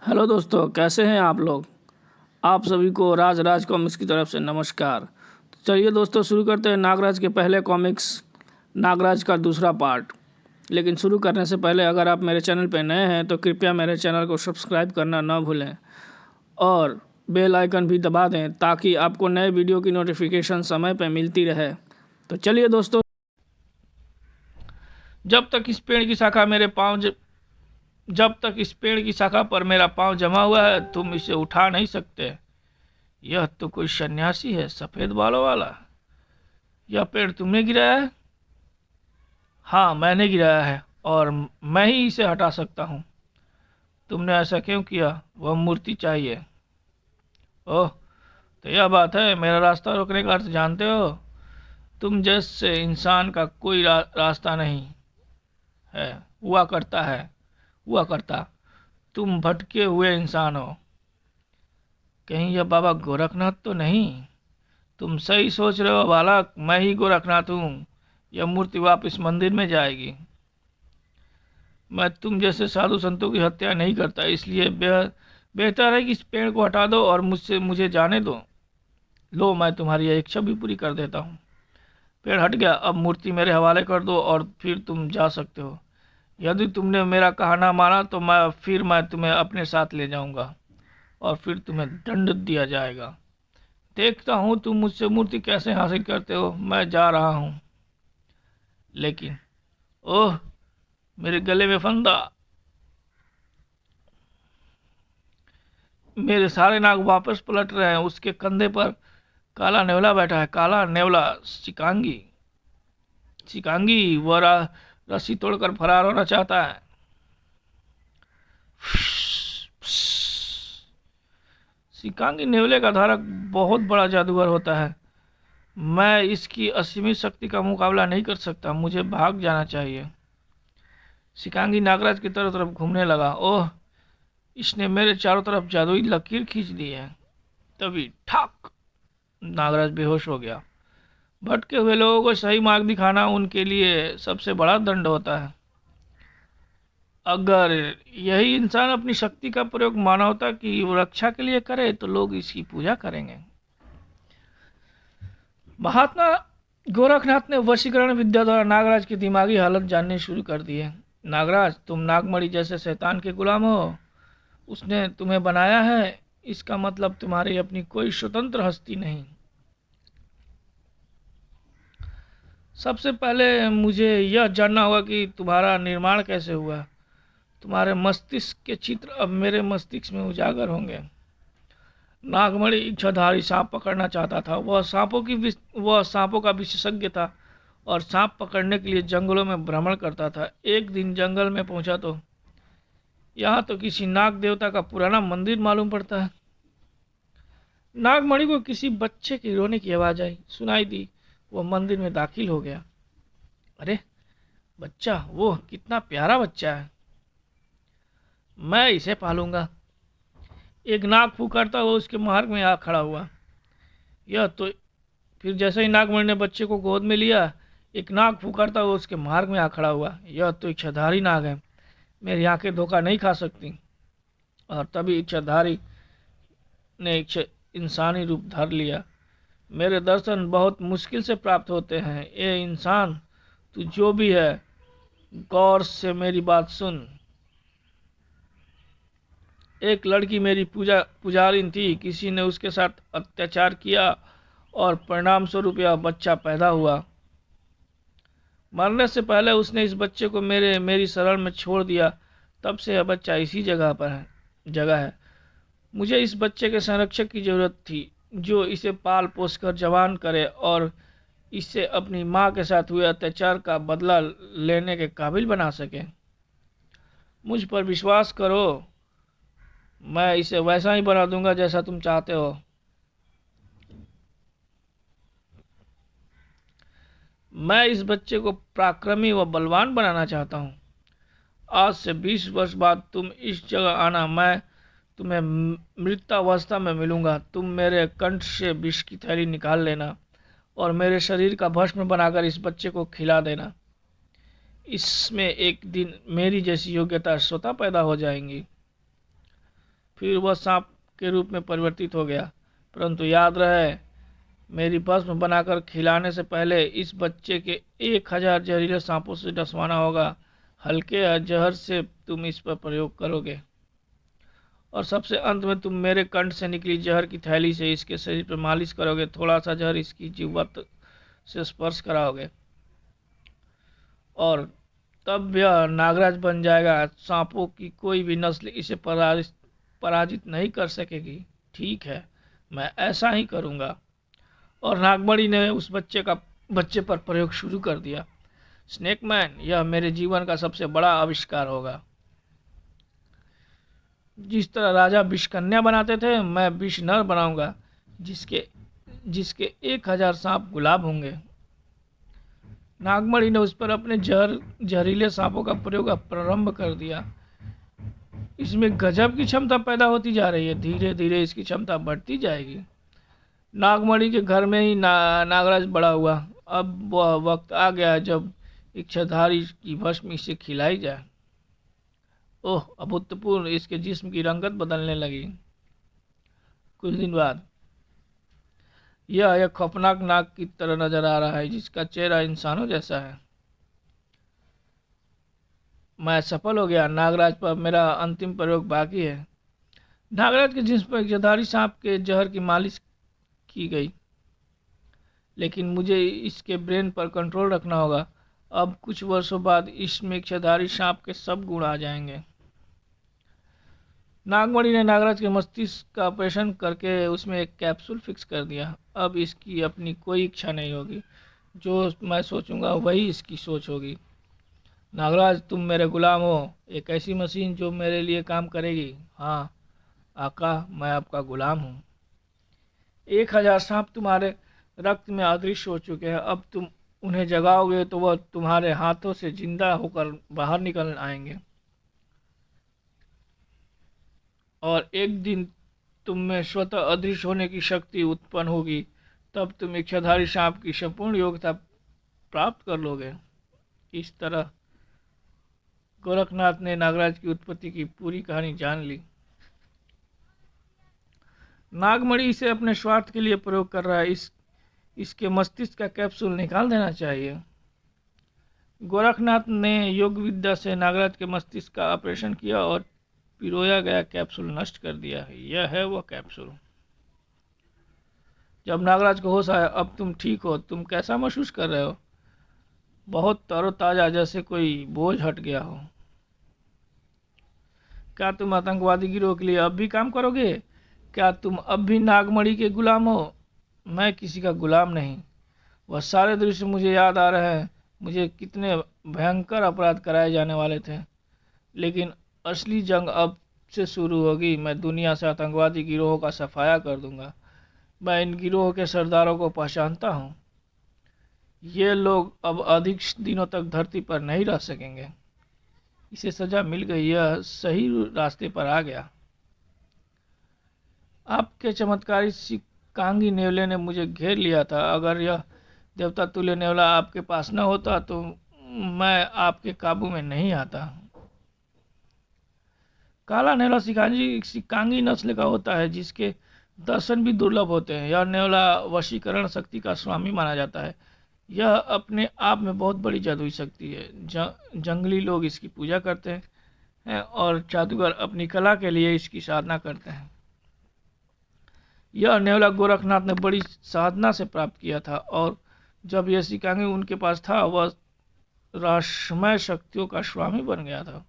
Hello दोस्तों, कैसे हैं आप लोग। आप सभी को राज राज कॉमिक्स की तरफ से नमस्कार। तो चलिए दोस्तों, शुरू करते हैं नागराज के पहले कॉमिक्स, नागराज का दूसरा पार्ट। लेकिन शुरू करने से पहले अगर आप मेरे चैनल पर नए हैं तो कृपया मेरे चैनल को सब्सक्राइब करना ना भूलें और बेल आइकन भी दबा दें ताकि आपको नए वीडियो की नोटिफिकेशन समय पर मिलती रहे। तो चलिए दोस्तों, जब तक इस पेड़ की शाखा पर मेरा पाँव जमा हुआ है तुम इसे उठा नहीं सकते। यह तो कोई सन्यासी है सफेद बालों वाला। यह पेड़ तुमने गिराया है? हाँ, मैंने गिराया है और मैं ही इसे हटा सकता हूँ। तुमने ऐसा क्यों किया? वह मूर्ति चाहिए। ओह, तो यह बात है। मेरा रास्ता रोकने का अर्थ जानते हो? तुम जैसे इंसान का कोई रास्ता नहीं है हुआ करता। तुम भटके हुए इंसान हो। कहीं यह बाबा गोरखनाथ तो नहीं? तुम सही सोच रहे हो बालक, मैं ही गोरखनाथ हूँ। यह मूर्ति वापस मंदिर में जाएगी। मैं तुम जैसे साधु संतों की हत्या नहीं करता, इसलिए बेहतर है कि इस पेड़ को हटा दो और मुझे जाने दो। लो, मैं तुम्हारी यह इच्छा भी पूरी कर देता हूँ। पेड़ हट गया। अब मूर्ति मेरे हवाले कर दो और फिर तुम जा सकते हो। यदि तुमने मेरा कहा ना माना तो मैं तुम्हें अपने साथ ले जाऊंगा और फिर तुम्हें दंड दिया जाएगा। देखता हूँ तुम मुझसे मूर्ति कैसे हासिल करते हो। मैं जा रहा हूँ। लेकिन ओह, मेरे गले में फंदा। मेरे सारे नाग वापस पलट रहे हैं। उसके कंधे पर काला नेवला बैठा है। काला नेवला शिकांगी। वह रस्सी तोड़कर फरार होना चाहता है। शिकांगी नेवले का धारक बहुत बड़ा जादूगर होता है। मैं इसकी असीमित शक्ति का मुकाबला नहीं कर सकता। मुझे भाग जाना चाहिए। शिकांगी नागराज की तरफ घूमने लगा। ओह, इसने मेरे चारों तरफ जादुई लकीर खींच दी है। तभी ठाक, नागराज बेहोश हो गया। भटके हुए लोगों को सही मार्ग दिखाना उनके लिए सबसे बड़ा दंड होता है। अगर यही इंसान अपनी शक्ति का प्रयोग मानवता की रक्षा के लिए करे तो लोग इसकी पूजा करेंगे। महात्मा गोरखनाथ ने वशीकरण विद्या द्वारा नागराज की दिमागी हालत जाननी शुरू कर दी है। नागराज, तुम नागमणि जैसे शैतान के गुलाम हो। उसने तुम्हें बनाया है। इसका मतलब तुम्हारी अपनी कोई स्वतंत्र हस्ती नहीं। सबसे पहले मुझे यह जानना होगा कि तुम्हारा निर्माण कैसे हुआ। तुम्हारे मस्तिष्क के चित्र अब मेरे मस्तिष्क में उजागर होंगे। नागमणि इच्छाधारी सांप पकड़ना चाहता था। वह सांपों का विशेषज्ञ था और सांप पकड़ने के लिए जंगलों में भ्रमण करता था। एक दिन जंगल में पहुंचा तो यहाँ तो किसी नाग देवता का पुराना मंदिर मालूम पड़ता है। नागमणि को किसी बच्चे की रोने की आवाज सुनाई दी। वह मंदिर में दाखिल हो गया। अरे बच्चा, वो कितना प्यारा बच्चा है। मैं इसे पालूंगा। एक नाग पुकारता हुआ उसके मार्ग में आ खड़ा हुआ। यह तो फिर जैसे ही नागमणि ने बच्चे को गोद में लिया, एक नाग पुकारता हुआ उसके मार्ग में आ खड़ा हुआ। यह तो इच्छाधारी नाग है। मेरी आंखें धोखा नहीं खा सकती। और तभी इच्छाधारी ने इंसानी रूप धर लिया। मेरे दर्शन बहुत मुश्किल से प्राप्त होते हैं। ये इंसान, तू जो भी है, गौर से मेरी बात सुन। एक लड़की मेरी पुजारिन थी। किसी ने उसके साथ अत्याचार किया और परिणाम स्वरूप यह बच्चा पैदा हुआ। मरने से पहले उसने इस बच्चे को मेरी शरण में छोड़ दिया। तब से यह बच्चा इसी जगह है। मुझे इस बच्चे के संरक्षक की जरूरत थी जो इसे पाल पोस कर जवान करे और इसे अपनी माँ के साथ हुए अत्याचार का बदला लेने के काबिल बना सके। मुझ पर विश्वास करो, मैं इसे वैसा ही बना दूंगा जैसा तुम चाहते हो। मैं इस बच्चे को पराक्रमी व बलवान बनाना चाहता हूँ। आज से 20 वर्ष बाद तुम इस जगह आना। मैं तुम्हें मृतावस्था में मिलूंगा। तुम मेरे कंठ से विष की थैली निकाल लेना और मेरे शरीर का भस्म बनाकर इस बच्चे को खिला देना। इसमें एक दिन मेरी जैसी योग्यता स्वतः पैदा हो जाएंगी। फिर वह सांप के रूप में परिवर्तित हो गया। परंतु याद रहे, मेरी भस्म बनाकर खिलाने से पहले इस बच्चे के 1000 जहरीले सांपों से डसवाना होगा। हल्के जहर से तुम इस पर प्रयोग करोगे और सबसे अंत में तुम मेरे कंठ से निकली जहर की थैली से इसके शरीर पर मालिश करोगे। थोड़ा सा जहर इसकी जिह्वा से स्पर्श कराओगे और तब यह नागराज बन जाएगा। सांपों की कोई भी नस्ल इसे पराजित नहीं कर सकेगी। ठीक है, मैं ऐसा ही करूँगा। और नागमणि ने उस बच्चे पर प्रयोग शुरू कर दिया। स्नेकमैन, यह मेरे जीवन का सबसे बड़ा आविष्कार होगा। जिस तरह राजा विषकन्या बनाते थे, मैं विष नर बनाऊंगा जिसके 1000 सांप गुलाब होंगे। नागमणि ने उस पर अपने जहरीले सांपों का प्रयोग प्रारंभ कर दिया। इसमें गजब की क्षमता पैदा होती जा रही है। धीरे धीरे इसकी क्षमता बढ़ती जाएगी। नागमणि के घर में ही नागराज बड़ा हुआ। अब वह वक्त आ गया जब इच्छाधारी की भस्म इसे खिलाई जाए। ओह अभूतपूर्व! इसके जिस्म की रंगत बदलने लगी। कुछ दिन बाद यह एक खौफनाक नाग की तरह नजर आ रहा है जिसका चेहरा इंसानों जैसा है। मैं सफल हो गया। नागराज पर मेरा अंतिम प्रयोग बाकी है। नागराज के जिस्म पर इच्छाधारी सांप के जहर की मालिश की गई, लेकिन मुझे इसके ब्रेन पर कंट्रोल रखना होगा। अब कुछ वर्षों बाद इसमें इच्छाधारी सांप के सब गुण आ जाएंगे। नागमणि ने नागराज के मस्तिष्क का ऑपरेशन करके उसमें एक कैप्सूल फिक्स कर दिया। अब इसकी अपनी कोई इच्छा नहीं होगी। जो मैं सोचूंगा वही इसकी सोच होगी। नागराज, तुम मेरे गुलाम हो, एक ऐसी मशीन जो मेरे लिए काम करेगी। हाँ आका, मैं आपका गुलाम हूँ। 1000 सांप तुम्हारे रक्त में अदृश्य हो चुके हैं। अब तुम उन्हें जगाओगे तो वह तुम्हारे हाथों से जिंदा होकर बाहर निकल आएंगे और एक दिन तुम में स्वतः अदृश्य होने की शक्ति उत्पन्न होगी। तब तुम इच्छाधारी सांप की संपूर्ण योग्यता प्राप्त कर लोगे। इस तरह गोरखनाथ ने नागराज की उत्पत्ति की पूरी कहानी जान ली। नागमणि इसे अपने स्वार्थ के लिए प्रयोग कर रहा है। इसके मस्तिष्क का कैप्सूल निकाल देना चाहिए। गोरखनाथ ने योग विद्या से नागराज के मस्तिष्क का ऑपरेशन किया और पिरोया गया कैप्सूल नष्ट कर दिया है। यह है वह कैप्सूल। जब नागराज को होश आया, अब तुम ठीक हो? तुम कैसा महसूस कर रहे हो? बहुत तरोताजा, जैसे कोई बोझ हट गया हो। क्या तुम आतंकवादी गिरोह के लिए अब भी काम करोगे? क्या तुम अब भी नागमणि के गुलाम हो? मैं किसी का गुलाम नहीं। वह सारे दृश्य मुझे याद आ रहे हैं। मुझे कितने भयंकर अपराध कराए जाने वाले थे, लेकिन असली जंग अब से शुरू होगी। मैं दुनिया से आतंकवादी गिरोहों का सफाया कर दूंगा। मैं इन गिरोहों के सरदारों को पहचानता हूँ। ये लोग अब अधिक दिनों तक धरती पर नहीं रह सकेंगे। इसे सजा मिल गई। यह सही रास्ते पर आ गया। आपके चमत्कारी सिकांगी नेवले ने मुझे घेर लिया था। अगर यह देवता तुल्य नेवला आपके पास न होता तो मैं आपके काबू में नहीं आता। काला नेवला सिकांगी नस्ल का होता है जिसके दर्शन भी दुर्लभ होते हैं। यह नेवला वशीकरण शक्ति का स्वामी माना जाता है। यह अपने आप में बहुत बड़ी जादुई शक्ति है। जंगली लोग इसकी पूजा करते हैं और जादूगर अपनी कला के लिए इसकी साधना करते हैं। यह नेवला गोरखनाथ ने बड़ी साधना से प्राप्त किया था और जब यह सिकांगी उनके पास था, वह रहस्यमय शक्तियों का स्वामी बन गया था।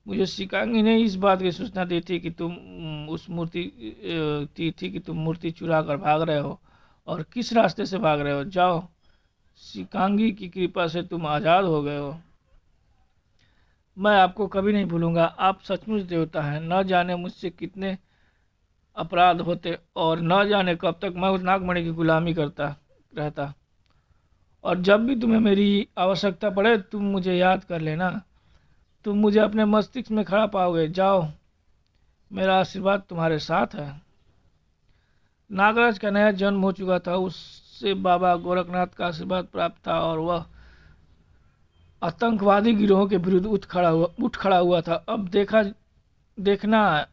मुझे सिकांगी ने इस बात की सूचना दी थी कि तुम मूर्ति चुरा कर भाग रहे हो और किस रास्ते से भाग रहे हो। जाओ, सिकांगी की कृपा से तुम आजाद हो गए हो। मैं आपको कभी नहीं भूलूंगा। आप सचमुच देवता हैं। न जाने मुझसे कितने अपराध होते और न जाने कब तक मैं उस नागमणि की गुलामी करता रहता। और जब भी तुम्हें मेरी आवश्यकता पड़े तुम मुझे याद कर लेना। तुम मुझे अपने मस्तिष्क में खड़ा पाओगे। जाओ, मेरा आशीर्वाद तुम्हारे साथ है। नागराज का नया जन्म हो चुका था। उससे बाबा गोरखनाथ का आशीर्वाद प्राप्त था और वह आतंकवादी गिरोह के विरुद्ध उठ खड़ा हुआ था। अब देखना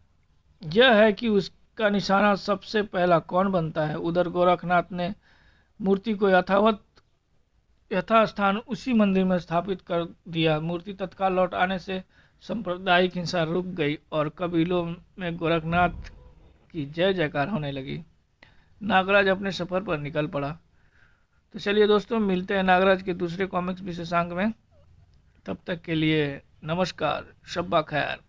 यह है कि उसका निशाना सबसे पहला कौन बनता है। उधर गोरखनाथ ने मूर्ति को यथास्थान उसी मंदिर में स्थापित कर दिया। मूर्ति तत्काल लौट आने से सांप्रदायिक हिंसा रुक गई और कबीलों में गोरखनाथ की जय जयकार होने लगी। नागराज अपने सफर पर निकल पड़ा। तो चलिए दोस्तों, मिलते हैं नागराज के दूसरे कॉमिक्स विशेषांक में। तब तक के लिए नमस्कार, शब्बा खैर।